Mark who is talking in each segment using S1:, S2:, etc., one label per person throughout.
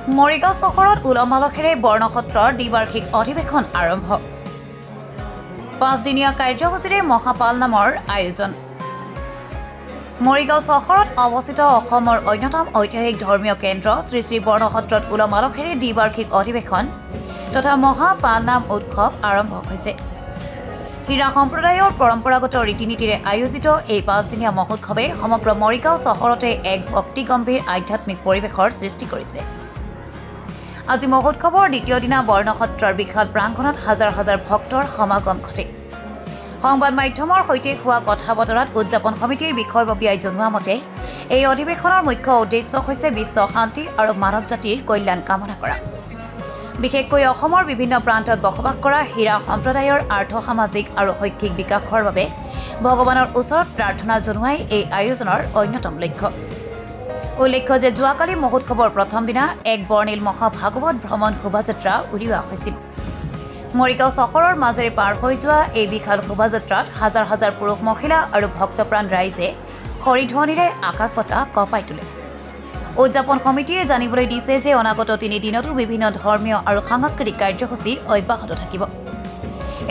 S1: মৰিগাঁও চহৰত উলহ-মালহেৰে বৰ্ণসত্ৰৰ দ্বিবাৰ্ষিক অধিৱেশন আৰম্ভ। 5দিনীয়া কাৰ্যসূচীৰে মহাপাল নামৰ আয়োজন। মৰিগাঁও চহৰত অৱস্থিত অসমৰ অন্যতম ঐতিহাসিক ধৰ্মীয় কেন্দ্ৰ শ্ৰী শ্ৰী বৰ্ণসত্ৰত উলহ-মালহেৰে দ্বিবাৰ্ষিক অধিৱেশন তথা মহাপাল নাম উৎসৱ আৰম্ভ হৈছে। হীৰা সম্প্ৰদায়ৰ পৰম্পৰাগত ৰীতি-নীতিৰে আয়োজিত এই 5দিনীয়া মহোৎসৱে সমগ্ৰ মৰিগাঁও চহৰতে এক ভক্তিগম্ভীৰ আধ্যাত্মিক পৰিৱেশৰ সৃষ্টি কৰিছে। আজি মহোৎসৱৰ দ্বিতীয় দিনা বৰ্ণসত্ৰৰ বিশাল প্ৰাংগণত হাজাৰ হাজাৰ ভক্তৰ সমাগম ঘটে। সংবাদ মাধ্যমৰ সৈতে হোৱা কথা বতৰাত উদযাপন সমিতিৰ বিষয়ববীয়াই জনোৱা মতে এই অধিৱেশনৰ মুখ্য উদ্দেশ্য হৈছে বিশ্ব শান্তি আৰু মানৱ জাতিৰ কল্যাণ কামনা কৰা। বিশেষকৈ অসমৰ বিভিন্ন প্ৰান্তত বসবাস কৰা হীৰা সম্প্ৰদায়ৰ আৰ্থ-সামাজিক আৰু শৈক্ষিক বিকাশৰ বাবে ভগৱানৰ ওচৰত প্ৰাৰ্থনা জনোৱাই এই আয়োজনৰ অন্যতম লক্ষ্য। উল্লেখ্য যে যোৱাকালি মহোৎসৱৰ প্ৰথম দিনা এক বৰ্ণিল মহাভাগৱত ভ্ৰমণ শোভাযাত্ৰা উলিওৱা হৈছিল। মৰিগাঁও চহৰৰ মাজেৰে পাৰ হৈ যোৱা এই বিশাল শোভাযাত্ৰাত হাজাৰ হাজাৰ পুৰুষ মহিলা আৰু ভক্তপ্ৰাণ ৰাইজে হৰিধ্বনিৰে আকাশ বঁটা কঁপাই তোলে। উদযাপন সমিতিয়ে জানিবলৈ দিছে যে অনাগত 3 দিনতো বিভিন্ন ধৰ্মীয় আৰু সাংস্কৃতিক কাৰ্যসূচী অব্যাহত থাকিব।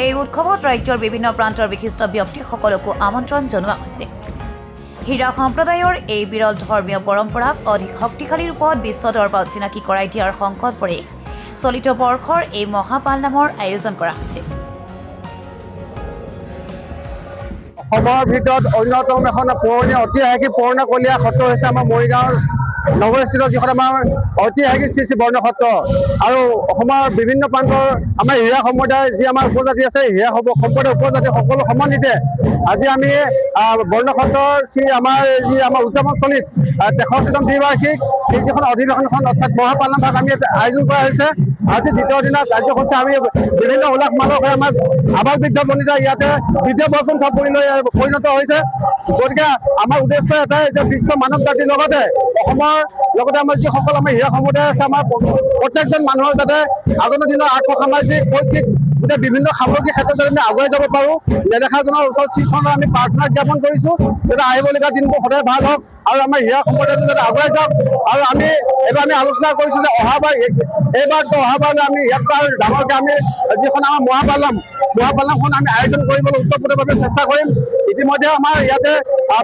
S1: এই উৎসৱত ৰাজ্যৰ বিভিন্ন প্ৰান্তৰ বিশিষ্ট ব্যক্তিসকলকো আমন্ত্ৰণ জনোৱা হৈছে। হীৰা সম্প্ৰদায়ৰ এই বিৰল ধৰ্মীয় পৰম্পৰাক অধিক শক্তিশালী ৰূপত বিশ্ব দৰবাৰত চিনাকি কৰাই দিয়াৰ সংকল্পৰে চলিত বৰ্ষৰ এই মহাপাল নামৰ আয়োজন কৰা হৈছে।
S2: অসমৰ ভিতৰত অন্যতম এখন পুৰণি ঐতিহাসিক পুৰণাকলীয়া সত্ৰ হৈছে আমাৰ মৰিগাঁও নগৰস্থিত যিখন আমাৰ ঐতিহাসিক শ্ৰী শ্ৰী বৰ্ণসত্ৰ। আৰু অসমৰ বিভিন্ন প্ৰান্তৰ আমাৰ হীৰা সম্প্ৰদায়ৰ যি আমাৰ উপজাতি আছে, হীৰা সম্প্ৰদায়ৰ উপজাতি সকলো সমন্বিতে আজি আমি বৰ্ণসত্ৰৰ আমাৰ উদযাপনস্থলীত 63তম দ্বিবাৰ্ষিক এই যিখন অধিৱেশনখন অৰ্থাৎ মহাপাল নাম ভাগ আমি আয়োজন কৰা হৈছে। আজি দ্বিতীয় দিনা কাৰ্যসূচী আমি বিভিন্ন উল্লাস মালহেৰে আমাৰ আবাল বৃদ্ধ বনিতা ইয়াতে দ্বিতীয় বৈকুণ্ঠ পৰিণত হৈছে। গতিকে আমাৰ উদ্দেশ্য এটাই যে বিশ্ব মানৱ জাতিৰ লগতে অসমৰ লগতে আমাৰ যিসকল আমাৰ হীৰা সম্প্ৰদায় আছে, আমাৰ প্ৰত্যেকজন মানুহৰ যাতে আগন্তুক দিনৰ আৰ্থ-সামাজিক শৈক্ষিক গোটেই বিভিন্ন সামগ্ৰিক ক্ষেত্ৰত যাতে আমি আগুৱাই যাব পাৰোঁ, নেদেখাজনৰ ওচৰত শ্ৰীচৰণত আমি প্ৰাৰ্থনা জ্ঞাপন কৰিছোঁ যাতে আহিবলগীয়া দিনবোৰ সদায় ভাল হওক আৰু আমাৰ হীৰা সম্প্ৰদায়টো যাতে আগুৱাই যাওক। আৰু এইবাৰ আমি আলোচনা কৰিছোঁ যে অহাবাৰলৈ আমি ইয়াত আৰু ডাঙৰকৈ আমি যিখন আমাৰ মহাপাল নামখন আমি আয়োজন কৰিবলৈ উত্তৰপূৰ্ণভাৱে চেষ্টা কৰিম। ইতিমধ্যে আমাৰ ইয়াতে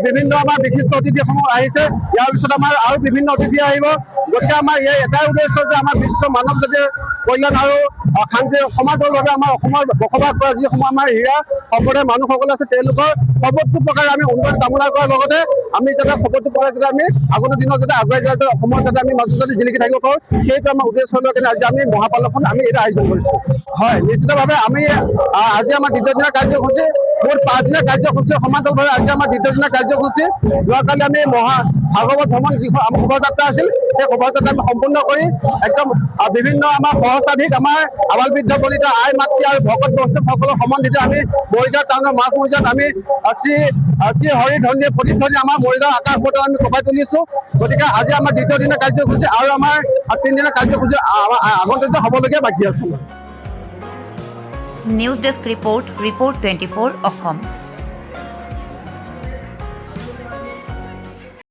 S2: বিভিন্ন আমাৰ বিশিষ্ট অতিথিসমূহ আহিছে। ইয়াৰ পিছত আমাৰ আৰু বিভিন্ন অতিথি আহিব। গতিকে আমাৰ এটাই উদ্দেশ্য যে আমাৰ বিশ্ব মানৱ জাতিৰ কল্যাণ আৰু শান্তিৰ সমাজৰ বাবে আমাৰ অসমৰ বসবাস কৰা যিসমূহ আমাৰ হীৰা সম্প্ৰদায়ৰ মানুহসকল আছে, তেওঁলোকৰ সৰ্বতো প্ৰকাৰে আমি উন্নয়ন কামনা কৰাৰ লগতে আমি যাতে সৰ্বতো প্ৰকাৰে যাতে আমি আগন্তুক দিনত যাতে আগুৱাই যায়, অসমত যাতে আমি মাজত যাতে জিলিকি থাকিব পাৰোঁ, সেইটো আমাৰ উদ্দেশ্য লৈ কিনে আজি আমি মহাপালখন আমি এটা আয়োজন কৰিছোঁ। হয়, নিশ্চিতভাৱে আমি আজি আমাৰ দ্বিতীয় দিনৰ কাৰ্যসূচী মোৰ 5দিনীয়া কাৰ্যসূচীৰ সমান্তৰালভাৱে আজি আমাৰ দ্বিতীয় দিনৰ কাৰ্যসূচী। যোৱাকালি আমি ভাগৱত ভ্ৰমণ যিখন আমাৰ শোভাযাত্ৰা আছিল, সেই শোভাযাত্ৰা আমি সম্পূৰ্ণ কৰি একদম বিভিন্ন আমাৰ সহস্ৰাধিক আমাৰ আবাল বৃদ্ধ বনিতা আই মাতৃ আৰু ভকত বৈষ্ণৱসকলৰ সম্বন্ধিত আমি মৰিগাঁও টাউনৰ মাজমজিয়াত আমি শ্ৰী হৰিধ্বনিয়ে প্ৰতিধ্বনি আমাৰ মৰিগাঁও আকাশ বঁটা আমি কঁপাই তুলিছোঁ। গতিকে আজি আমাৰ দ্বিতীয় দিনৰ কাৰ্যসূচী আৰু আমাৰ 3 দিনৰ কাৰ্যসূচী আগন্তুক হ'বলগীয়া বাকী আছে।
S1: News desk report 24 Assam.